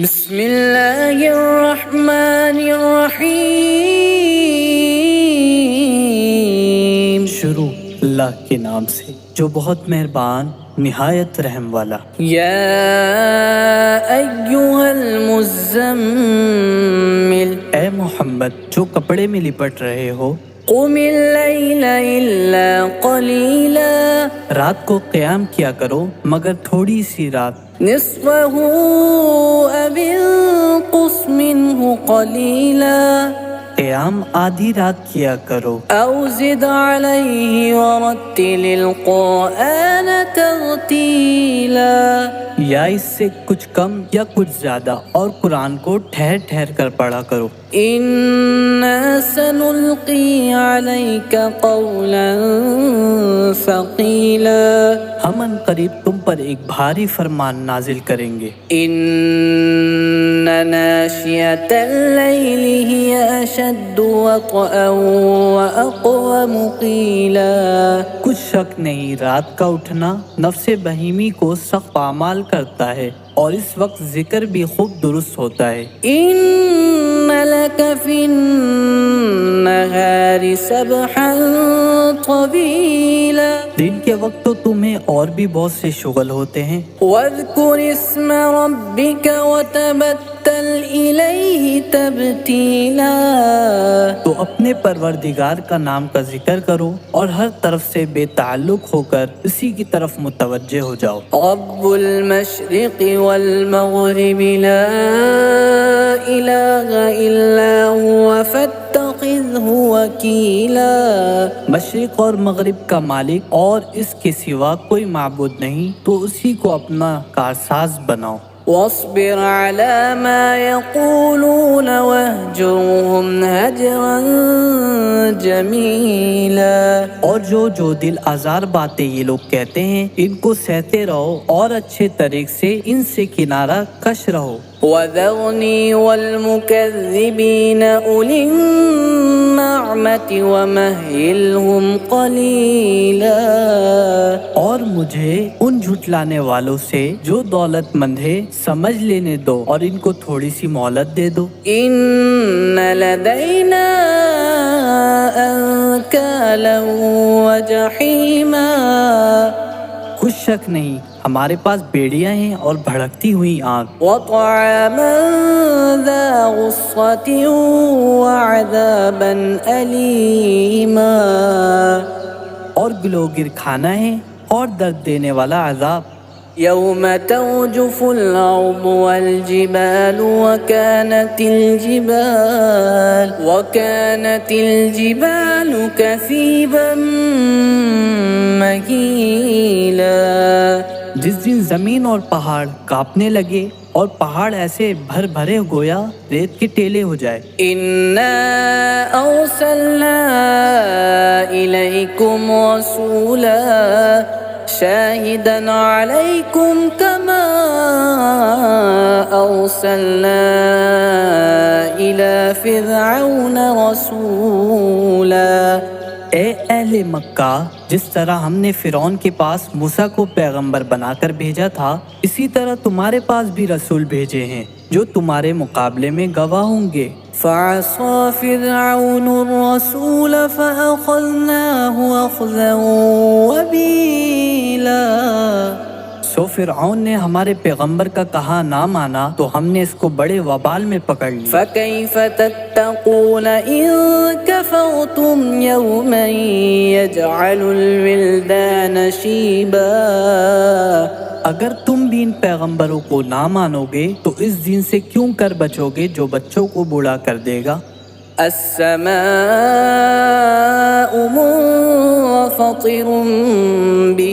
بسم اللہ الرحمن الرحیم۔ شروع اللہ کے نام سے جو بہت مہربان نہایت رحم والا۔ یا ایھا المزمل، اے محمد جو کپڑے میں لپٹ رہے ہو، قم اللیل الا قلیلا، رات کو قیام کیا کرو مگر تھوڑی سی رات، نصفہ او انقص منہ قلیلا، قیام آدھی رات کیا کرو، او زد علیہ ورتل القرآن ترتیلا، یا اس سے کچھ کم یا کچھ زیادہ، اور قرآن کو ٹھہر ٹھہر کر پڑھا کرو۔ انا سنلقی علیک قولا ثقیلا، ہم ان قریب تم پر ایک بھاری فرمان نازل کریں گے۔ ان ناشئۃ اللیل ہی اشد وطئا واقوم قیلا، کچھ شک نہیں رات کا اٹھنا نفس بہیمی کو سخت پامال کرتا ہے، اور اس وقت ذکر بھی خوب درست ہوتا ہے۔ ان لک فی النہار سبحا طویلا، دن کے وقت تو تمہیں اور بھی بہت سے شغل ہوتے ہیں، واذکر اسم ربک وتبتل الیہ تبتیلا، تو اپنے پروردگار کا نام کا ذکر کرو اور ہر طرف سے بے تعلق ہو کر اسی کی طرف متوجہ ہو جاؤ۔ رب المشرق والمغرب لا الہ الا هو فاتخذہ وکیلا، مشرق اور مغرب کا مالک اور اس کے سوا کوئی معبود نہیں، تو اسی کو اپنا کارساز بناؤ۔ واصبر على ما يقولون واهجرهم هجرا جمیلا، اور جو دل آزار باتیں یہ لوگ کہتے ہیں ان کو سہتے رہو اور اچھے طریق سے ان سے کنارہ کش رہو۔ وذرنی والمکذبین اولی النعمت ومہلہم قلیلا، اور مجھے ان جھٹلانے والوں سے جو دولت مند ہے سمجھ لینے دو اور ان کو تھوڑی سی مہلت دے دو۔ ان لدینا انکالا وجحیما، کچھ شک نہیں ہمارے پاس بیڑیاں ہیں اور بھڑکتی ہوئی آگ، وطعاما ذا غصة وعذابا أليما، اور گلوگر کھانا ہے اور درد دینے والا عذاب۔ يوم ترجف الأرض والجبال وكانت الجبال كثيبا مهيلا، جس دن زمین اور پہاڑ کانپنے لگے اور پہاڑ ایسے بھر بھرے گویا ریت کے ٹیلے ہو جائے۔ إنا أرسلنا إليكم رسولا شاهدا عليكم كما أرسلنا إلى فرعون رسولا، اے اہل مکہ، جس طرح ہم نے فرعون کے پاس موسیٰ کو پیغمبر بنا کر بھیجا تھا، اسی طرح تمہارے پاس بھی رسول بھیجے ہیں جو تمہارے مقابلے میں گواہ ہوں گے۔ فعصى فرعون الرسول فأخذناه أخذا وبيلا، سو فرعون نے ہمارے پیغمبر کا کہا نہ مانا تو ہم نے اس کو بڑے وبال میں پکڑ لیا۔ فكيف تتقون إن كفرتم يوما يجعل الولدان شيبا، اگر تم بھی ان پیغمبروں کو نہ مانو گے تو اس دن سے کیوں کر بچو گے جو بچوں کو بوڑھا کر دے گا۔ السماء منفطر به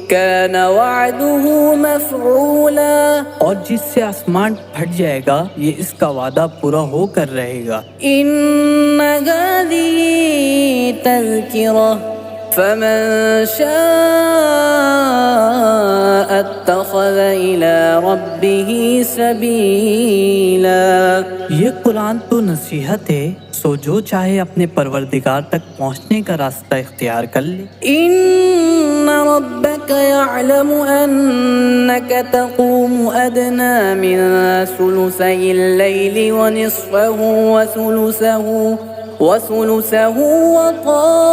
كان وعده مفعولا، اور جس سے آسمان پھٹ جائے گا یہ اس کا وعدہ پورا ہو کر رہے گا۔ ان هذه تذکرہ فمن شاء اتخذ إلى ربه سبيلا. یہ قرآن تو نصیحت ہے، سو جو چاہے اپنے پروردگار تک پہنچنے کا راستہ اختیار کر لے. إن ربك يعلم أنك تقوم أدنى من ثلثي الليل ونصفه وثلثه وطائفة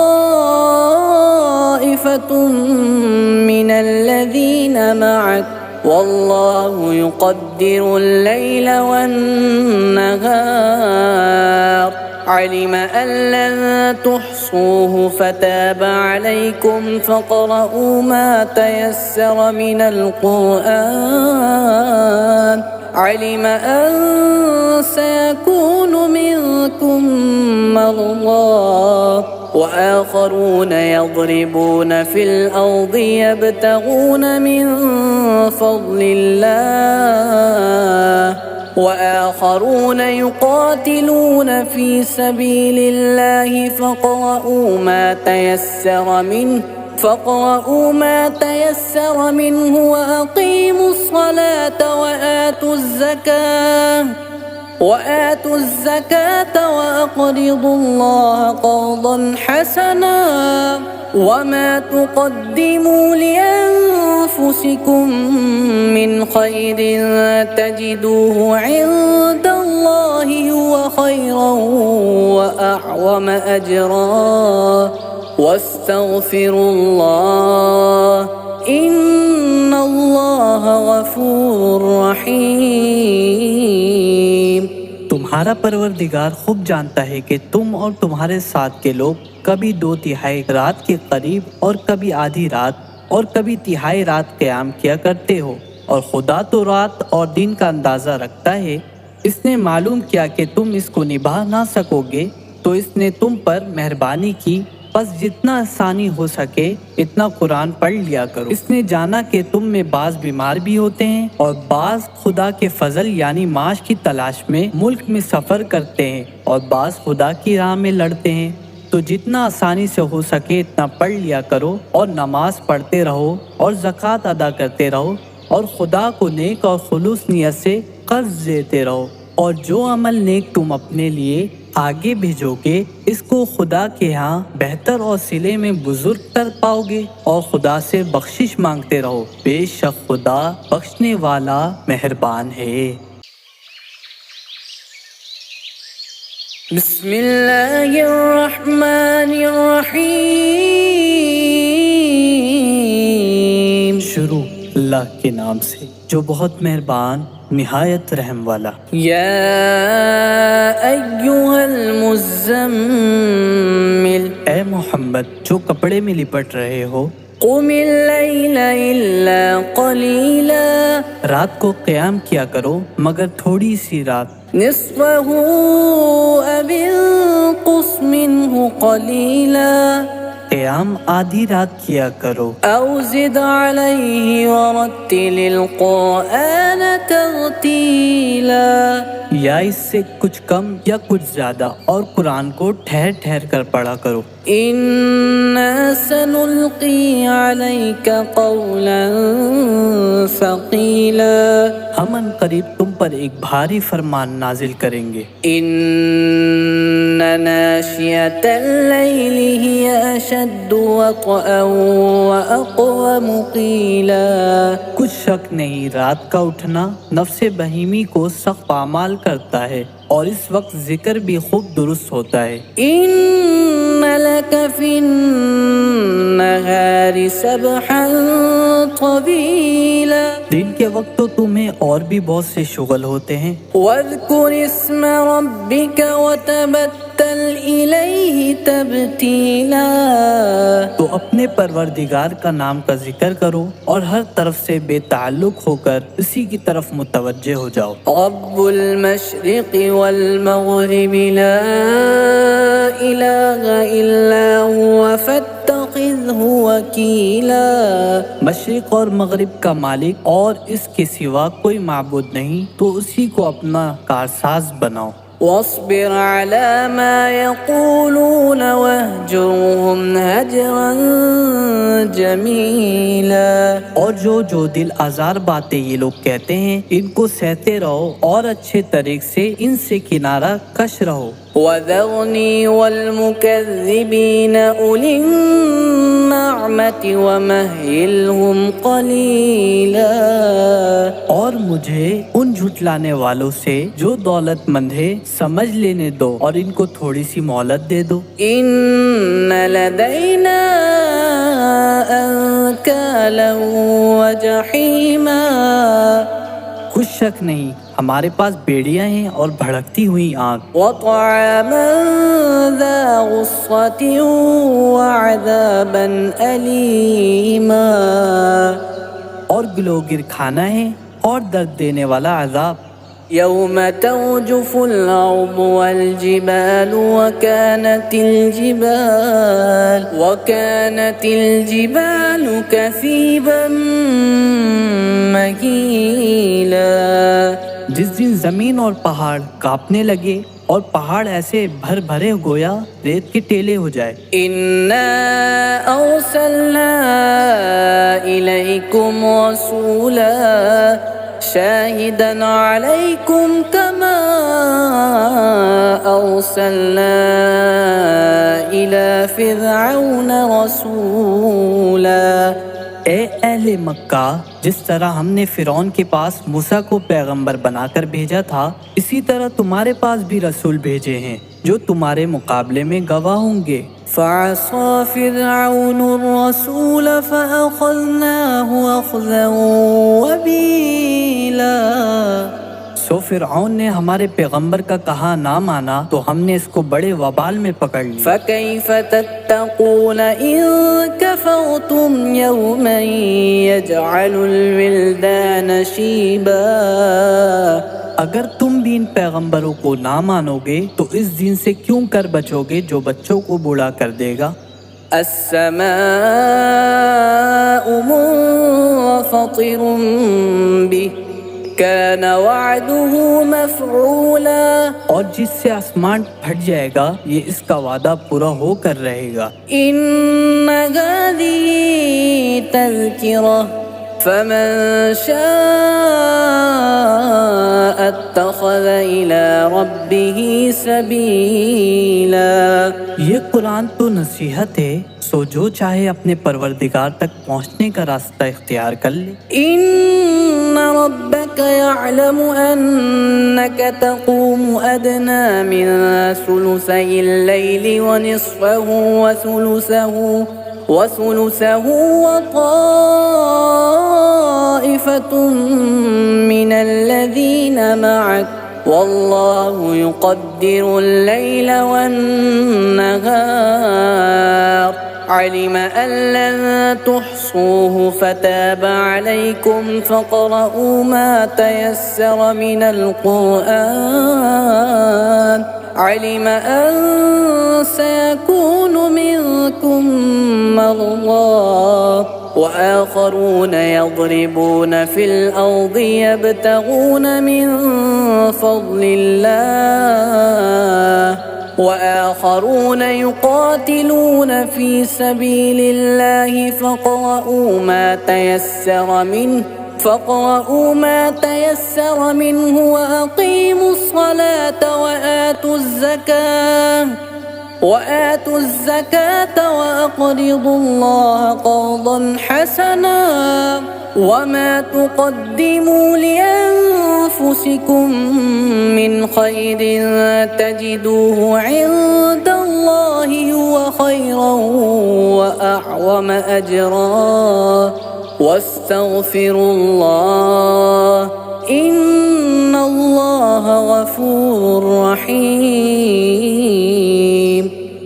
من الذين معك والله يقدر الليل والنهار علم أن لن تحصوه فتاب عليكم فاقرؤوا ما تيسر من القرآن علم أن سيكون منكم مرضى وآخرون يضربون في الأرض يبتغون من فضل الله وآخرون يقاتلون في سبيل الله فاقرؤوا ما تيسر منه وأقيموا الصلاة وآتوا الزكاة وأقرضوا الله قرضا حسنا وما تقدموا لأنفسكم من خير تجدوه عند الله هو خيرا وأعظم أجرا واستغفروا الله إن الله غفور رحيم. تمہارا پروردگار خوب جانتا ہے کہ تم اور تمہارے ساتھ کے لوگ کبھی 2/3 رات کے قریب اور کبھی آدھی رات اور کبھی 1/3 رات قیام کیا کرتے ہو، اور خدا تو رات اور دن کا اندازہ رکھتا ہے. اس نے معلوم کیا کہ تم اس کو نبھا نہ سکو گے تو اس نے تم پر مہربانی کی، بس جتنا آسانی ہو سکے اتنا قرآن پڑھ لیا کرو. اس نے جانا کہ تم میں بعض بیمار بھی ہوتے ہیں اور بعض خدا کے فضل یعنی معاش کی تلاش میں ملک میں سفر کرتے ہیں اور بعض خدا کی راہ میں لڑتے ہیں، تو جتنا آسانی سے ہو سکے اتنا پڑھ لیا کرو اور نماز پڑھتے رہو اور زکوٰۃ ادا کرتے رہو اور خدا کو نیک اور خلوص نیت سے قرض دیتے رہو، اور جو عمل نیک تم اپنے لیے آگے بھیجو گے اس کو خدا کے ہاں بہتر اور صلے میں بزرگ کر پاؤ گے، اور خدا سے بخشش مانگتے رہو، بے شک خدا بخشنے والا مہربان ہے. بسم اللہ الرحمن الرحیم. شروع اللہ کے نام سے جو بہت مہربان نہایت رحم والا. یا ایھا المزمل، اے محمد جو کپڑے میں لپٹ رہے ہو، قم اللیل الا قلیلا، رات کو قیام کیا کرو مگر تھوڑی سی رات. نصفہ او انقص منہ قلیلا، قیام آدھی رات کیا کرو. او زد علیہ ورتل القرآن ترتیلا، یا اس سے کچھ کم یا کچھ زیادہ اور قرآن کو ٹھہر ٹھہر کر پڑھا کرو. انا سنلقی علیک قولا ثقیلا، ہم ان قریب تم پر ایک بھاری فرمان نازل کریں گے. ان ناشئۃ اللیل ہی اشد وطئا واقوم قیلا، کچھ شک نہیں رات کا اٹھنا نفس بہیمی کو سخت پامال کرتا ہے اور اس وقت ذکر بھی خوب درست ہوتا ہے. ان لک فی النہار سبحا طویلا، دن کے وقت تو تمہیں اور بھی بہت سے شغل ہوتے ہیں. واذکر اسم ربک وتبتل الیہ تبتیلا، تو اپنے پروردگار کا نام کا ذکر کرو اور ہر طرف سے بے تعلق ہو کر اسی کی طرف متوجہ ہو جاؤ. رب المشرق والمغرب لا الہ الا هو فاتخذہ وکیلا، مشرق اور مغرب کا مالک اور اس کے سوا کوئی معبود نہیں تو اسی کو اپنا کارساز بناؤ. واصبر على ما يقولون واهجرهم هجرا جميلا. اور جو دل آزار باتیں یہ لوگ کہتے ہیں ان کو سہتے رہو اور اچھے طریق سے ان سے کنارہ کش رہو. وذرني والمكذبين أولي النعمة ومهلهم قليلا. اور مجھے ان جھٹلانے والوں سے جو دولت مند ہے سمجھ لینے دو اور ان کو تھوڑی سی مہلت دے دو. إن لدينا أنكالا وجحيما. کچھ شک نہیں ہمارے پاس بیڑیاں ہیں اور بھڑکتی ہوئی آگ. وطعاما ذا غصة وعذابا أليما. اور گلوگر کھانا ہے اور درد دینے والا عذاب. يوم ترجف الأرض والجبال وكانت الجبال كثيبا مهيلا. جس دن زمین اور پہاڑ کانپنے لگے اور پہاڑ ایسے بھر بھرے گویا ریت کے ٹیلے ہو جائے. إنا أرسلنا إليكم رسولا شاهدا عليكم كما أرسلنا إلى فرعون رسولا. اے اہل مکہ، جس طرح ہم نے فرعون کے پاس موسیٰ کو پیغمبر بنا کر بھیجا تھا اسی طرح تمہارے پاس بھی رسول بھیجے ہیں جو تمہارے مقابلے میں گواہ ہوں گے. فعصى فرعون الرسول فأخذناه أخذا وبيلا. سو فرعون نے ہمارے پیغمبر کا کہا نہ مانا تو ہم نے اس کو بڑے وبال میں پکڑ لیا. فكيف تتقون إن كفرتم يوما يجعل الولدان شيبا. اگر تم بھی ان پیغمبروں کو نہ مانو گے تو اس دن سے کیوں کر بچو گے جو بچوں کو بوڑھا کر دے گا. السماء منفطر به كان وعده مفعولا. اور جس سے آسمان پھٹ جائے گا یہ اس کا وعدہ پورا ہو کر رہے گا. إن هذه تذكرة فمن شاء اتخذ إلى ربه سبيلا. یہ قرآن تو نصیحت ہے سو جو چاہے اپنے پروردگار تک پہنچنے کا راستہ اختیار کر لے. إن ربك يعلم أنك تقوم أدنى من ثلثي الليل ونصفه وثلثه وطائفة من الذين معك والله يقدر الليل والنهار علم أن لن تحصوه فتاب عليكم فاقرؤوا ما تيسر من القرآن علم أن سيكون منكم مرضى وآخرون يضربون في الأرض يبتغون من فضل الله وآخرون يقاتلون في سبيل الله فاقرؤوا ما تيسر منه وأقيموا الصلاة وآتوا الزكاة وأقرضوا الله قرضا حسنا وما تقدموا لأنفسكم من خير تجدوه عند الله هو خيرا وأعظم أجرا واستغفروا الله إن الله غفور رحيم.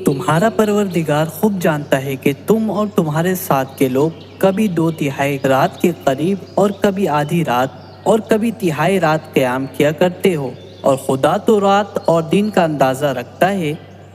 تمہارا پروردگار خوب جانتا ہے کہ تم اور تمہارے ساتھ کے لوگ کبھی 2/3 رات کے قریب اور کبھی آدھی رات اور کبھی 1/3 رات قیام کیا کرتے ہو اور خدا تو رات اور دن کا اندازہ رکھتا ہے.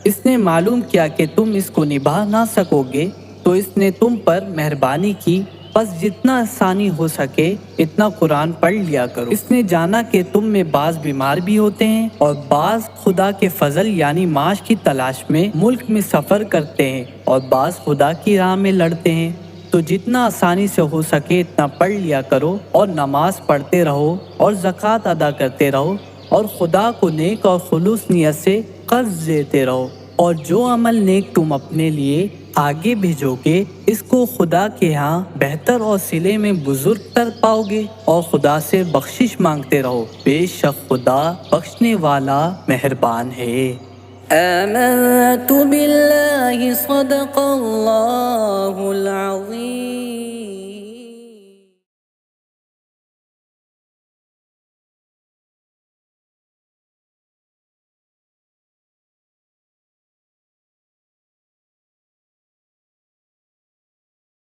اس نے معلوم کیا کہ تم اس کو نبھا نہ سکو گے تو اس نے تم پر مہربانی کی بس جتنا آسانی ہو سکے اتنا قرآن پڑھ لیا کرو۔ اس نے جانا کہ تم میں بعض بیمار بھی ہوتے ہیں اور بعض خدا کے فضل یعنی معاش کی تلاش میں ملک میں سفر کرتے ہیں اور بعض خدا کی راہ میں لڑتے ہیں، تو جتنا آسانی سے ہو سکے اتنا پڑھ لیا کرو اور نماز پڑھتے رہو اور زکوٰۃ ادا کرتے رہو اور خدا کو نیک اور خلوص نیت سے قرض دیتے رہو، اور جو عمل نیک تم اپنے لیے آگے بھیجو گے اس کو خدا کے ہاں بہتر اور صلے میں بزرگ کر پاؤ گے، اور خدا سے بخشش مانگتے رہو، بے شک خدا بخشنے والا مہربان ہے۔ آمنت باللہ صدق اللہ العظیم۔